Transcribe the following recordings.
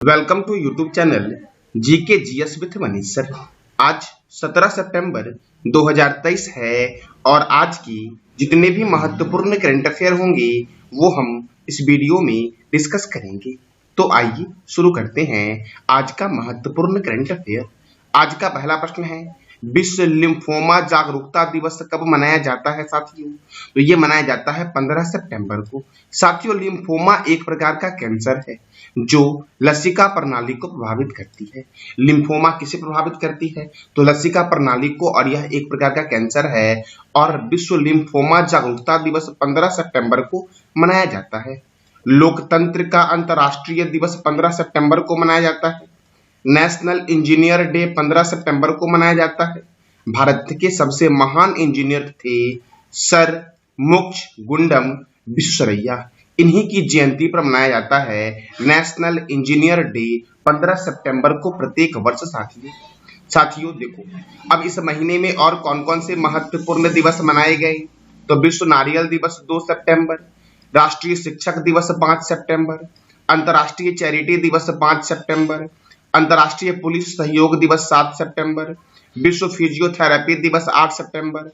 Welcome to YouTube channel GK GS with Manish sir. आज 17 सितंबर 2023 है और आज की जितने भी महत्वपूर्ण करंट अफेयर होंगे वो हम इस वीडियो में डिस्कस करेंगे। तो आइए शुरू करते हैं आज का महत्वपूर्ण करंट अफेयर। आज का पहला प्रश्न है, विश्व लिम्फोमा जागरूकता दिवस कब मनाया जाता है साथियों? तो ये मनाया जाता है 15 सितंबर को। साथियों, लिम्फोमा एक प्रकार का कैंसर है जो लसिका प्रणाली को प्रभावित करती है। लिम्फोमा किसे प्रभावित करती है? तो लसिका प्रणाली को, और यह एक प्रकार का कैंसर है और विश्व लिम्फोमा जागरूकता दिवस 15 सितंबर को मनाया जाता है। लोकतंत्र का अंतर्राष्ट्रीय दिवस 15 सितंबर को मनाया जाता है। नेशनल इंजीनियर डे 15 सितंबर को मनाया जाता है। भारत के सबसे महान इंजीनियर थे सर मोक्षगुंडम विश्वेश्वरैया। इन्हीं की जयंती पर मनाया जाता है नेशनल इंजीनियर डे 15 सितंबर को प्रत्येक वर्ष। साथियों देखो, अब इस महीने में और कौन कौन से महत्वपूर्ण दिवस मनाए गए। तो विश्व नारियल दिवस 2 सितंबर, राष्ट्रीय शिक्षक दिवस 5 सितंबर, अंतर्राष्ट्रीय चैरिटी दिवस 5 सितंबर, अंतर्राष्ट्रीय पुलिस सहयोग दिवस 7 सितंबर, विश्व फिजियोथेरेपी दिवस 8 सितंबर,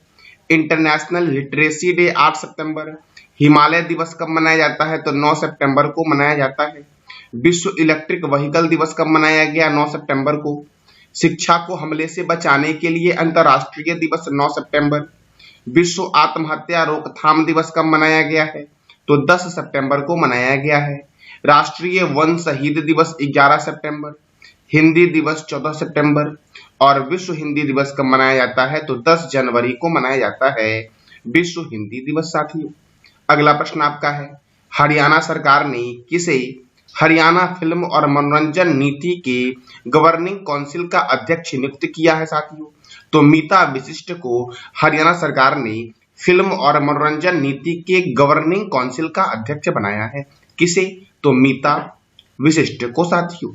इंटरनेशनल लिटरेसी डे 8 सितंबर। हिमालय दिवस कब मनाया जाता है? तो 9 सितंबर को मनाया जाता है। विश्व इलेक्ट्रिक व्हीकल दिवस कब मनाया गया? 9 सितंबर को। शिक्षा को हमले से बचाने के लिए अंतर्राष्ट्रीय दिवस 9 सितंबर। विश्व आत्महत्या रोकथाम दिवस कब मनाया गया है? तो 10 सितंबर को मनाया गया है। राष्ट्रीय वन शहीद दिवस 11 सितंबर, हिंदी दिवस 14 सितंबर और विश्व हिंदी दिवस कब मनाया जाता है? तो 10 जनवरी को मनाया जाता है विश्व हिंदी दिवस। साथियों, अगला प्रश्न आपका है, हरियाणा सरकार ने किसे हरियाणा फिल्म और मनोरंजन नीति के गवर्निंग काउंसिल का अध्यक्ष नियुक्त किया है साथियों? तो मीता वशिष्ठ को हरियाणा सरकार ने फिल्म और मनोरंजन नीति के गवर्निंग काउंसिल का अध्यक्ष बनाया है। किसे? तो मीता वशिष्ठ को। साथियों,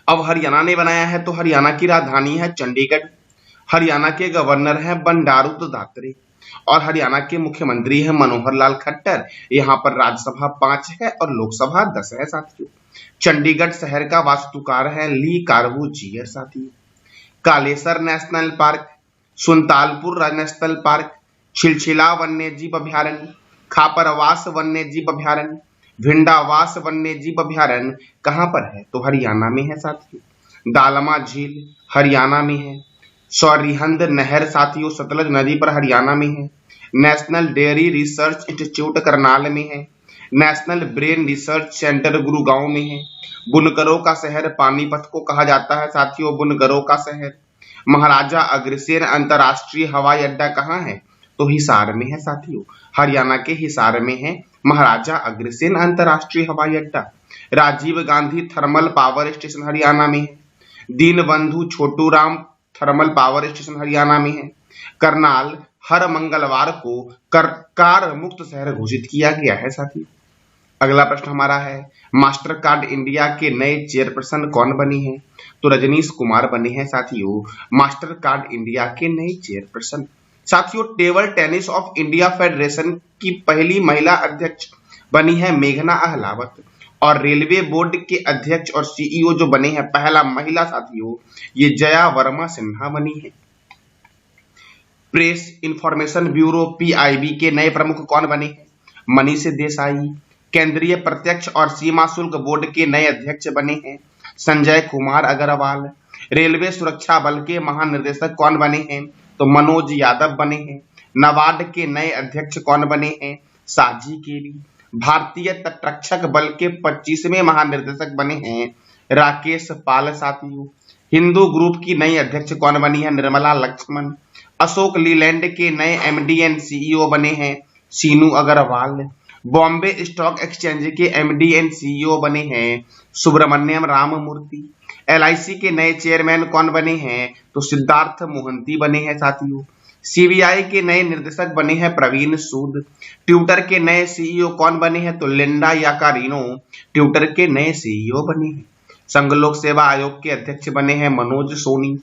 अब हरियाणा ने बनाया है तो हरियाणा की राजधानी है चंडीगढ़। हरियाणा के गवर्नर हैं बंडारू दत्तात्रेय और हरियाणा के मुख्यमंत्री हैं मनोहर लाल खट्टर। यहाँ पर राज्यसभा 5 है और लोकसभा 10 है साथियों। चंडीगढ़ शहर का वास्तुकार है ली कार्बूजियर। साथियों, Kalesar national park, Sultanpur national park, Chhilchhila वन्यजीव अभ्यारण्य, खापरवास वन्यजीव अभ्यारण्य, भिंडावास वन्यजीव अभ्यारण्य कहाँ पर है? तो हरियाणा में है साथियों। दालमा झील हरियाणा में है। सौरिहंद नहर साथियों सतलज नदी पर हरियाणा में है। National dairy research institute Karnal में है। National brain research centre Gurgaon में है। बुनकरों का शहर पानीपत को कहा जाता है साथियों, बुनकरों का शहर। महाराजा अग्रसेन अंतर्राष्ट्रीय हवाई अड्डा कहाँ है? तो हिसार में है साथियों। हरियाणा के हिसार में है महाराजा अग्रसेन अंतर्राष्ट्रीय हवाई अड्डा। Rajiv Gandhi thermal power station Haryana में है। Dinbandhu Chhoturam thermal power station Haryana में है। करनाल हर मंगलवार को कार मुक्त शहर घोषित किया गया है साथियों। अगला प्रश्न हमारा है, मास्टर कार्ड इंडिया के नए चेयरपर्सन कौन बने हैं? तो रजनीश कुमार बने हैं साथियों मास्टर कार्ड इंडिया के नए चेयरपर्सन। साथियों, table tennis of India federation की पहली महिला अध्यक्ष बनी है मेघना अहलावत और रेलवे बोर्ड के अध्यक्ष और सीईओ जो बने हैं पहला महिला साथियों, ये जया वर्मा सिन्हा बनी है। प्रेस इंफॉर्मेशन ब्यूरो पीआईबी के नए प्रमुख कौन बने हैं? मनीष देसाई। केंद्रीय प्रत्यक्ष और सीमा शुल्क बोर्ड के नए अध्यक्ष बने हैं संजय कुमार अग्रवाल। रेलवे सुरक्षा बल के महानिदेशक कौन बने हैं? तो मनोज यादव बने हैं। नाबार्ड के नए अध्यक्ष कौन बने हैं? साजी केरी। भारतीय तटरक्षक बल के 25वें महानिदेशक बने हैं राकेश पाल। साथियों, हिंदू ग्रुप की नई अध्यक्ष कौन बनी है? निर्मला लक्ष्मण। अशोक लीलैंड के नए एमडी एंड सीईओ बने हैं सीनू अग्रवाल। बॉम्बे स्टॉक एक्सचेंज के एमडी एंड सीईओ बने हैं सुब्रमण्यम राममूर्ति। एलआईसी के नए चेयरमैन कौन बने हैं? तो सिद्धार्थ मोहंती बने हैं साथियों। सीबीआई के नए निर्देशक बने हैं प्रवीण सूद। ट्विटर के नए सीईओ कौन बने हैं? तो लिंडा याकारिनो ट्विटर के नए सीईओ बने हैं। संघ लोक सेवा आयोग के अध्यक्ष बने हैं मनोज सोनी।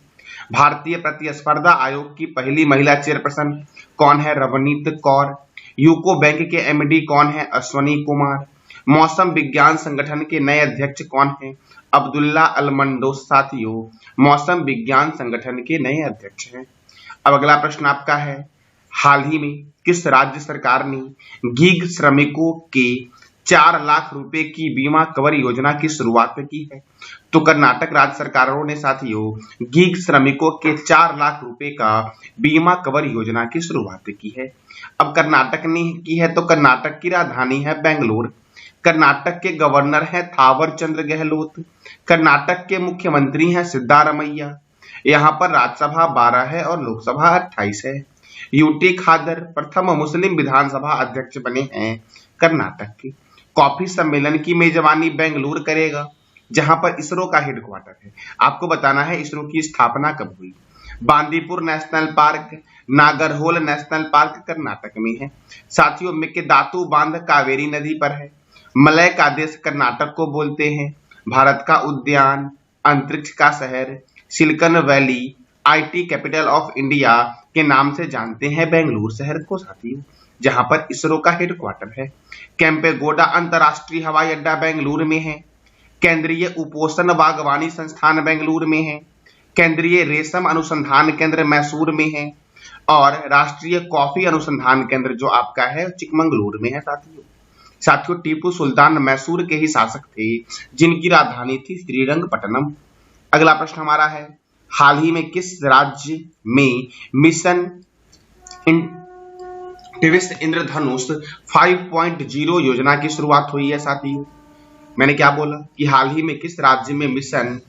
भारतीय प्रतिस्पर्धा आयोग की पहली महिला चेयरपर्सन कौन है? रवनीत कौर। यूको बैंक के एमडी कौन है? अश्वनी कुमार। मौसम विज्ञान संगठन के नए अध्यक्ष कौन हैं? अब्दुल्ला अल मंडोस साथियों मौसम विज्ञान संगठन के नए अध्यक्ष हैं। अब अगला प्रश्न आपका है, हाल ही में किस राज्य सरकार ने गीग श्रमिकों के 4 लाख रुपए की बीमा कवर योजना की शुरुआत की है? तो कर्नाटक राज्य सरकारों ने साथियों गीग श्रमिकों के 4 लाख रुपए का बीमा कवर योजना की शुरुआत की है। अब कर्नाटक ने की है तो कर्नाटक की राजधानी है बेंगलुरु। कर्नाटक के गवर्नर हैं थावर चंद्र गहलोत। कर्नाटक के मुख्यमंत्री हैं सिद्धारमैया। यहाँ पर राज्यसभा 12 है और लोकसभा 28 है। यूटी खादर प्रथम मुस्लिम विधानसभा अध्यक्ष बने हैं कर्नाटक के। कॉफी सम्मेलन की मेजबानी बेंगलुरु करेगा, जहां पर इसरो का हेडक्वार्टर है। आपको बताना है इसरो की स्थापना कब हुई। Bandipur national park, Nagarhole national park Karnataka में है। साथियों मेकेदातु बांध कावेरी नदी पर है। मलय का देश कर्नाटक को बोलते हैं। भारत का उद्यान, अंतरिक्ष का शहर, silicon valley, IT capital of India के नाम से जानते हैं बेंगलुरु शहर को साथियों, जहां पर इसरो का हेडक्वार्टर है। केम्पेगौड़ा अंतरराष्ट्रीय हवाई अड्डा बेंगलुरु में है। केंद्रीय उपोषण बागवानी संस्थान बेंगलुरु में है। केंद्रीय रेशम अनुसंधान केंद्र मैसूर में है और राष्ट्रीय कॉफी अनुसंधान केंद्र जो आपका है चिकमंगलुरु में है साथियों टीपू सुल्तान मैसूर के ही शासक थे, जिनकी राजधानी थी श्रीरंगपट्टनम। अगला प्रश्न हमारा है, हाल ही में किस राज्य में मिशन इंद्रधनुष 5.0 योजना की शुरुआत हुई है साथियों? मैंने क्या बोला कि हाल ही में किस राज्य में मिशन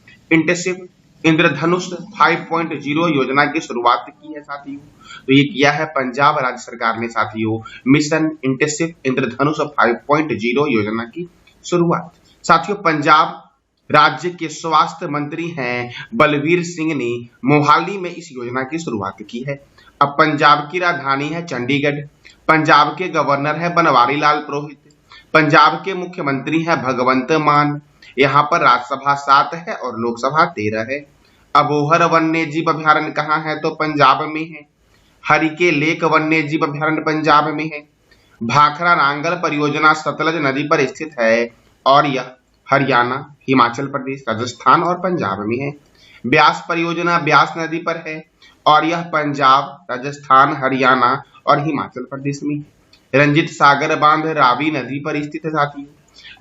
इंद्रधनुष 5.0 योजना की शुरुआत की है साथियों? तो ये किया है पंजाब राज्य सरकार ने साथियों, मिशन इंद्रधनुष 5.0 योजना की शुरुआत। साथियों पंजाब राज्य के स्वास्थ्य मंत्री हैं बलवीर सिंह ने मोहाली में इस योजना की शुरुआत की है। अब पंजाब की राजधानी है चंडीगढ़। पंजाब के गवर्नर है बनवारी लाल पुरोहित। पंजाब के मुख्यमंत्री हैं भगवंत मान। यहाँ पर राज्यसभा 7 है और लोकसभा 13 है। अबोहर वन्य जीव अभयारण्य कहाँ है? तो पंजाब में है। हरिके लेक वन्य जीव अभयारण्य पंजाब में है। भाखड़ा नांगल परियोजना सतलज नदी पर स्थित है और यह हरियाणा, हिमाचल प्रदेश, राजस्थान और पंजाब में है। ब्यास परियोजना ब्यास नदी पर है और यह पंजाब, राजस्थान, हरियाणा और हिमाचल प्रदेश में है। रंजीत सागर बांध रावी नदी पर स्थित है साथियों।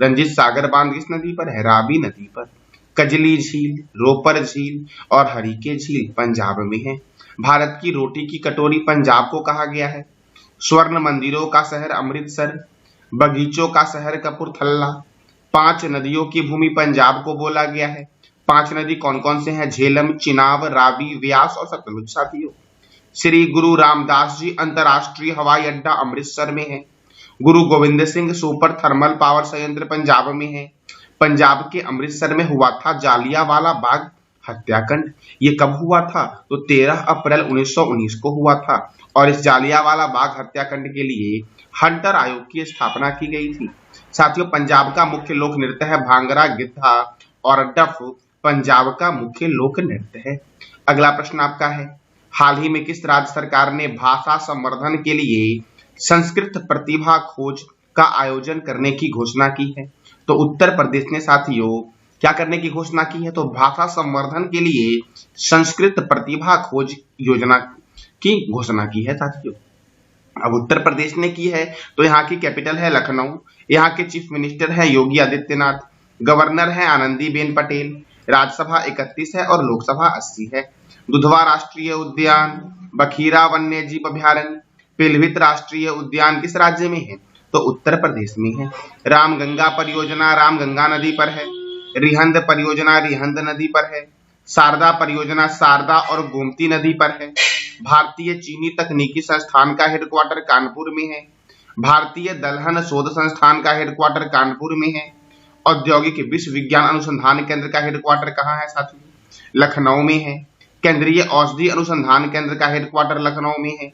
रंजीत सागर बांध किस नदी पर है? रावी नदी पर। कजली झील, रोपर झील और हरिके झील पंजाब में है। भारत की रोटी की कटोरी पंजाब को कहा गया है। स्वर्ण मंदिरों का शहर अमृतसर, बगीचों का शहर कपूरथला। 5 नदियों की भूमि पंजाब को बोला गया है। 5 नदी कौन कौन से हैं? झेलम, चिनाब, रावी, व्यास और सतलुज साथियों। श्री गुरु रामदास जी अंतरराष्ट्रीय हवाई अड्डा अमृतसर में है। गुरु Govind Singh super thermal power संयंत्र पंजाब में है। पंजाब के अमृतसर में हुआ था जालियांवाला बाग हत्याकांड। ये कब हुआ था? तो 13 अप्रैल 1919 को हुआ था और इस जालियांवाला बाग हत्याकांड के लिए हंटर आयोग की स्थापना की गई थी। साथियों पंजाब का मुख्य लोक नृत्य है भांगड़ा, गिद्धा और डफ पंजाब का मुख्य लोक नृत्य है। अगला प्रश्न आपका है, हाल ही में किस राज्य सरकार ने भाषा संवर्धन के लिए संस्कृत प्रतिभा खोज का आयोजन करने की घोषणा की है? तो उत्तर प्रदेश ने साथियों क्या करने की घोषणा की है? तो भाषा संवर्धन के लिए संस्कृत प्रतिभा खोज योजना की घोषणा की है साथियों। अब उत्तर प्रदेश ने की है तो यहाँ की कैपिटल है लखनऊ। यहाँ के चीफ मिनिस्टर है योगी आदित्यनाथ। गवर्नर है आनंदीबेन पटेल। राज्यसभा 31 है और लोकसभा 80 है। दुधवा राष्ट्रीय उद्यान, बखीरा वन्य जीव अभयारण्य, पिलभित राष्ट्रीय उद्यान किस राज्य में है? तो उत्तर प्रदेश में है। रामगंगा परियोजना रामगंगा नदी पर है। रिहंद परियोजना रिहंद नदी पर है। शारदा परियोजना शारदा और गोमती नदी पर है। भारतीय चीनी तकनीकी संस्थान का हेडक्वार्टर कानपुर में है। भारतीय दलहन शोध संस्थान का हेडक्वार्टर कानपुर में है। औद्योगिक विश्वविज्ञान अनुसंधान केंद्र का हेडक्वार्टर कहाँ है साथियों? लखनऊ में है। केंद्रीय औषधि अनुसंधान केंद्र का हेडक्वार्टर लखनऊ में है।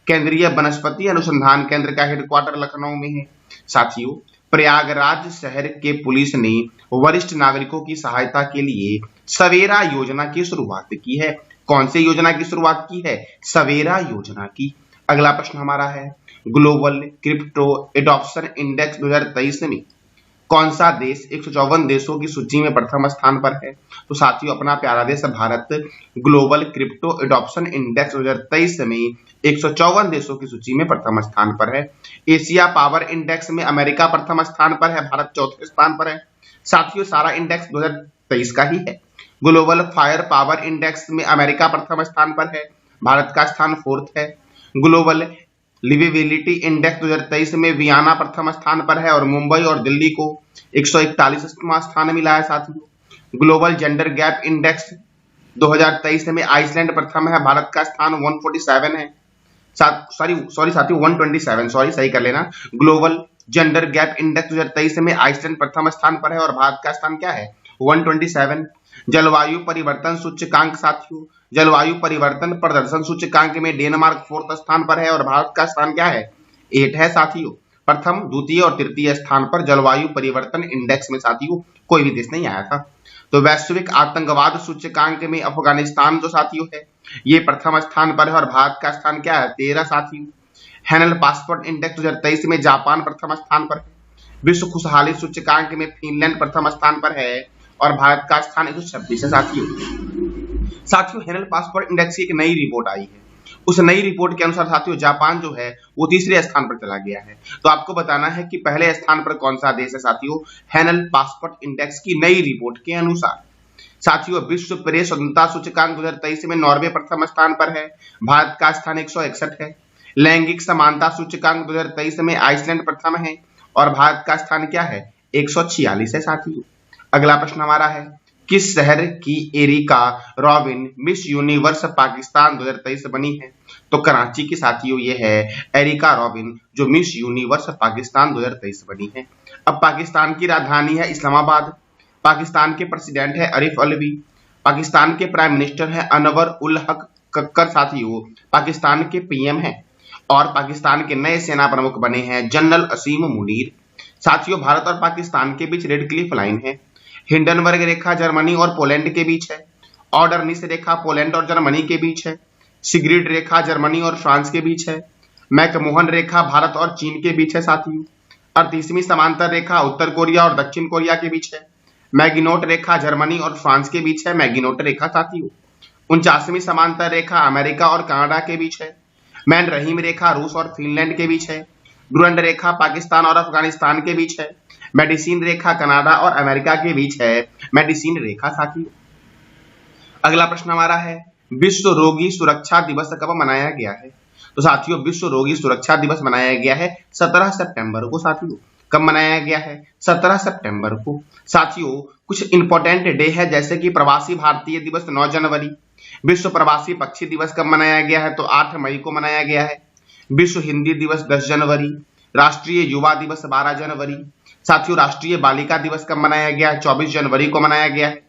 केंद्रीय वनस्पति अनुसंधान केंद्र का हेडक्वार्टर लखनऊ में है। साथियों प्रयागराज शहर के पुलिस ने वरिष्ठ नागरिकों की सहायता के लिए सवेरा योजना की शुरुआत की है। कौन सी योजना की शुरुआत की है? सवेरा योजना की। अगला प्रश्न हमारा है, ग्लोबल क्रिप्टो एडॉप्शन इंडेक्स 2023 में कौन सा देश 154 देशों की सूची में प्रथम स्थान पर है? तो साथियों अपना प्यारा देश Bharat global crypto adoption index 2023 में 154 देशों की सूची में प्रथम स्थान पर है। एशिया पावर इंडेक्स में अमेरिका प्रथम स्थान पर है, भारत चौथे स्थान पर है। साथियों सारा इंडेक्स 2023 का ही है। ग्लोबल फायर पावर इंडेक्स में अमेरिका प्रथम स्थान पर है, भारत का स्थान 4th है। ग्लोबल लिविबिलिटी इंडेक्स 2023 में वियना प्रथम स्थान पर है और मुंबई और दिल्ली को 141वां स्थान मिला है। साथियों ग्लोबल जेंडर गैप इंडेक्स 2023 में आइसलैंड प्रथम है, भारत का स्थान 147 है। साथियों 127, सही कर लेना। ग्लोबल जेंडर गैप इंडेक्स 2023 में आइसलैंड प्रथम स्थान पर है और भारत का स्थान क्या है? 127। जलवायु परिवर्तन सूचकांक साथियों जलवायु परिवर्तन प्रदर्शन सूचकांक में डेनमार्क 4th स्थान पर है और भारत का स्थान क्या है? 8 है। साथियों प्रथम, द्वितीय और तृतीय स्थान पर जलवायु परिवर्तन इंडेक्स में साथियों कोई भी देश नहीं आया था। तो वैश्विक आतंकवाद सूचकांक में अफगानिस्तान जो साथियों है ये प्रथम स्थान पर है और भारत का स्थान क्या है? 13 साथियों। हैनल पासपोर्ट इंडेक्स 2023 में जापान प्रथम स्थान पर है। विश्व खुशहाली सूचकांक में फिनलैंड प्रथम स्थान पर है और भारत का स्थान 126 है। साथियों हैनल पासपोर्ट इंडेक्स की एक नई रिपोर्ट आई है, उस नई रिपोर्ट के अनुसार साथियों जापान जो है वो तीसरे स्थान पर चला गया है। तो आपको बताना है कि पहले स्थान पर कौन सा देश है साथियों हैनल पासपोर्ट इंडेक्स की नई रिपोर्ट के अनुसार। साथियों विश्व प्रेस स्वतंत्रता सूचकांक 2023 में नॉर्वे प्रथम स्थान पर है, भारत का स्थान 161 है। लैंगिक समानता सूचकांक 2023 में आइसलैंड प्रथम है और भारत का स्थान क्या है? 146 है। साथियों अगला प्रश्न हमारा है, किस शहर की एरिका रॉबिन मिस यूनिवर्स पाकिस्तान 2023 बनी है? तो कराची की साथियों ये है Erika Robin Miss Universe universe Pakistan 2023 बनी है। अब पाकिस्तान की राजधानी है इस्लामाबाद, पाकिस्तान के प्रेसिडेंट है आरिफ अलवी, पाकिस्तान के प्राइम मिनिस्टर है अनवर उल हक कक्कर साथियों पाकिस्तान के पीएम है और पाकिस्तान के नए सेना प्रमुख बने हैं जनरल असीम मुनीर। साथियों भारत और पाकिस्तान के बीच रेड क्लिफ लाइन है, हिंडनबर्ग रेखा जर्मनी और पोलैंड के बीच है, ऑर्डरनिस रेखा पोलैंड और जर्मनी के बीच है, सिग्रिड रेखा जर्मनी और फ्रांस के बीच है, मैकमोहन रेखा भारत और चीन के बीच है। साथियों 38वीं समांतर रेखा उत्तर कोरिया और दक्षिण कोरिया के बीच है, मैगिनोट रेखा जर्मनी और फ्रांस के बीच है, मैगिनोट रेखा साथियों 49वीं समांतर रेखा अमेरिका और कनाडा के बीच है, मैन रहीम रेखा रूस और फिनलैंड के बीच है, डुरंड रेखा पाकिस्तान और अफगानिस्तान के बीच है, मेडिसिन रेखा कनाडा और अमेरिका के बीच है, मेडिसिन रेखा साथियों। अगला प्रश्न हमारा है, विश्व रोगी सुरक्षा दिवस कब मनाया गया है? तो साथियों विश्व रोगी सुरक्षा दिवस मनाया गया है 17 सितंबर को। साथियों कब मनाया गया है? 17 सितंबर को। साथियों कुछ इंपॉर्टेंट डे है जैसे कि प्रवासी भारतीय दिवस 9 जनवरी, विश्व प्रवासी पक्षी दिवस कब मनाया गया है? तो 8 मई को मनाया गया है। विश्व हिंदी दिवस 10 जनवरी, राष्ट्रीय युवा दिवस 12 जनवरी। साथियों राष्ट्रीय बालिका दिवस कब मनाया गया है? 24 जनवरी को मनाया गया है।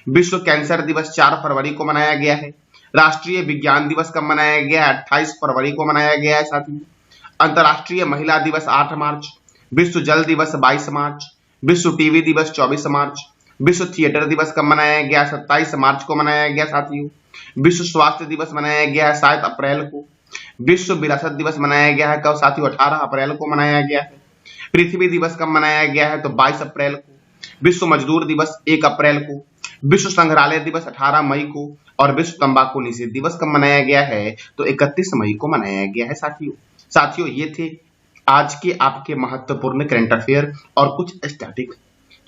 विश्व कैंसर दिवस 4 फरवरी को मनाया गया है। राष्ट्रीय विज्ञान दिवस कब मनाया गया है? 28 फरवरी को मनाया गया है। साथियों अंतर्राष्ट्रीय महिला दिवस 8 मार्च, विश्व जल दिवस 22 मार्च, विश्व टीवी दिवस 24 मार्च, विश्व थिएटर दिवस कब मनाया गया? 27 मार्च को मनाया गया। साथियों विश्व स्वास्थ्य दिवस मनाया गया है 7 अप्रैल को। विश्व विरासत दिवस मनाया गया है कब? साथियों 18 अप्रैल को मनाया गया है। पृथ्वी दिवस कब मनाया गया है? तो 22 अप्रैल को। विश्व मजदूर दिवस 1 अप्रैल को। विश्व संग्रहालय दिवस 18 मई को और विश्व तंबाकू निषेध दिवस कब मनाया गया है? तो 31 मई को मनाया गया है। साथियों ये थे आज के आपके महत्वपूर्ण करंट अफेयर और कुछ स्टैटिक।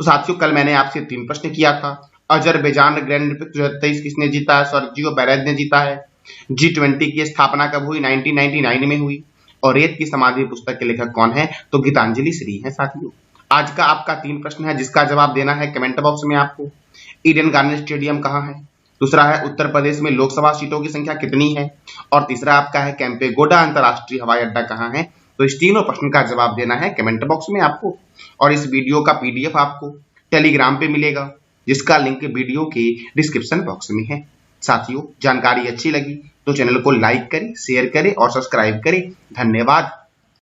तो साथियों कल मैंने आपसे 3 प्रश्न किया था। अजरबैजान ग्रैंड प्रिक्स 2023 किसने जीता? सर्जियो पेरेज ने जीता है। G20 की स्थापना कब हुई? 1999 में हुई। और रेत की समाधि पुस्तक के लेखक कौन है? तो गीतांजलि श्री है। साथियों आज का आपका 3 प्रश्न है जिसका जवाब देना है कमेंट बॉक्स में आपको। ईडन गार्डन स्टेडियम कहाँ है? दूसरा है उत्तर प्रदेश में लोकसभा सीटों की संख्या कितनी है? और तीसरा आपका है केम्पेगौड़ा अंतरराष्ट्रीय हवाई अड्डा कहाँ है? तो इस तीनों प्रश्न का जवाब देना है कमेंट बॉक्स में आपको। और इस वीडियो का PDF आपको टेलीग्राम पे मिलेगा जिसका लिंक वीडियो के डिस्क्रिप्शन बॉक्स में है। साथियों जानकारी अच्छी लगी तो चैनल को लाइक करें, शेयर करें और सब्सक्राइब करें। धन्यवाद।